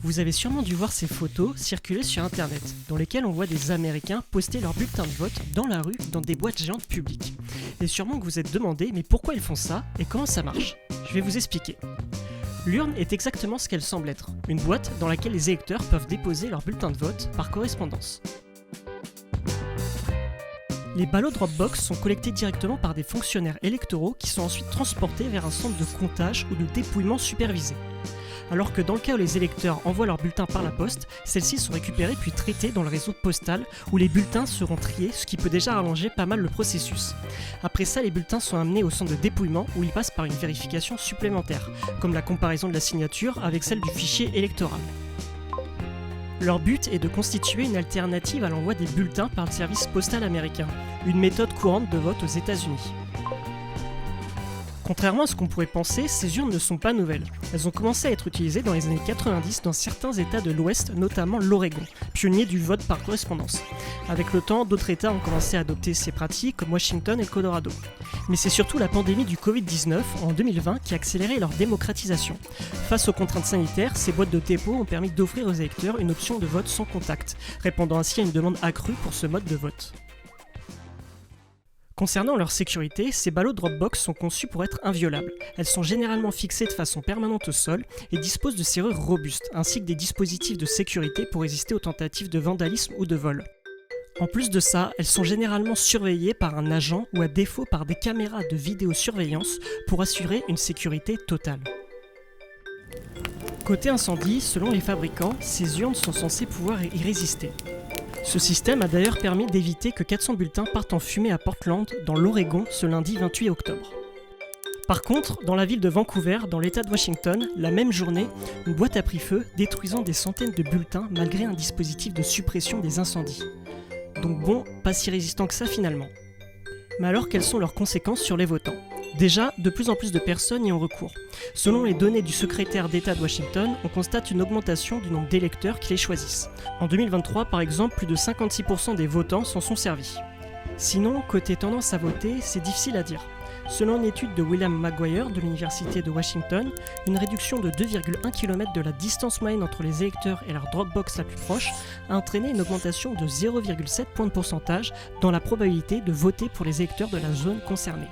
Vous avez sûrement dû voir ces photos circuler sur internet, dans lesquelles on voit des Américains poster leurs bulletins de vote dans la rue, dans des boîtes géantes publiques. Et sûrement que vous êtes demandé, mais pourquoi ils font ça et comment ça marche? Je vais vous expliquer. L'urne est exactement ce qu'elle semble être, une boîte dans laquelle les électeurs peuvent déposer leurs bulletins de vote par correspondance. Les ballots Dropbox sont collectés directement par des fonctionnaires électoraux qui sont ensuite transportés vers un centre de comptage ou de dépouillement supervisé. Alors que dans le cas où les électeurs envoient leurs bulletins par la poste, celles-ci sont récupérées puis traitées dans le réseau postal où les bulletins seront triés, ce qui peut déjà rallonger pas mal le processus. Après ça, les bulletins sont amenés au centre de dépouillement où ils passent par une vérification supplémentaire, comme la comparaison de la signature avec celle du fichier électoral. Leur but est de constituer une alternative à l'envoi des bulletins par le service postal américain, une méthode courante de vote aux États-Unis. Contrairement à ce qu'on pourrait penser, ces urnes ne sont pas nouvelles. Elles ont commencé à être utilisées dans les années 90 dans certains États de l'Ouest, notamment l'Oregon, pionnier du vote par correspondance. Avec le temps, d'autres États ont commencé à adopter ces pratiques, comme Washington et le Colorado. Mais c'est surtout la pandémie du Covid-19 en 2020 qui a accéléré leur démocratisation. Face aux contraintes sanitaires, ces boîtes de dépôt ont permis d'offrir aux électeurs une option de vote sans contact, répondant ainsi à une demande accrue pour ce mode de vote. Concernant leur sécurité, ces ballots Dropbox sont conçus pour être inviolables. Elles sont généralement fixées de façon permanente au sol et disposent de serrures robustes, ainsi que des dispositifs de sécurité pour résister aux tentatives de vandalisme ou de vol. En plus de ça, elles sont généralement surveillées par un agent ou à défaut par des caméras de vidéosurveillance pour assurer une sécurité totale. Côté incendie, selon les fabricants, ces urnes sont censées pouvoir y résister. Ce système a d'ailleurs permis d'éviter que 400 bulletins partent en fumée à Portland, dans l'Oregon, ce lundi 28 octobre. Par contre, dans la ville de Vancouver, dans l'État de Washington, la même journée, une boîte a pris feu, détruisant des centaines de bulletins malgré un dispositif de suppression des incendies. Donc bon, pas si résistant que ça finalement. Mais alors, quelles sont leurs conséquences sur les votants ? Déjà, de plus en plus de personnes y ont recours. Selon les données du secrétaire d'État de Washington, on constate une augmentation du nombre d'électeurs qui les choisissent. En 2023, par exemple, plus de 56% des votants s'en sont servis. Sinon, côté tendance à voter, c'est difficile à dire. Selon une étude de William McGuire de l'Université de Washington, une réduction de 2,1 km de la distance moyenne entre les électeurs et leur Dropbox la plus proche a entraîné une augmentation de 0,7 points de pourcentage dans la probabilité de voter pour les électeurs de la zone concernée.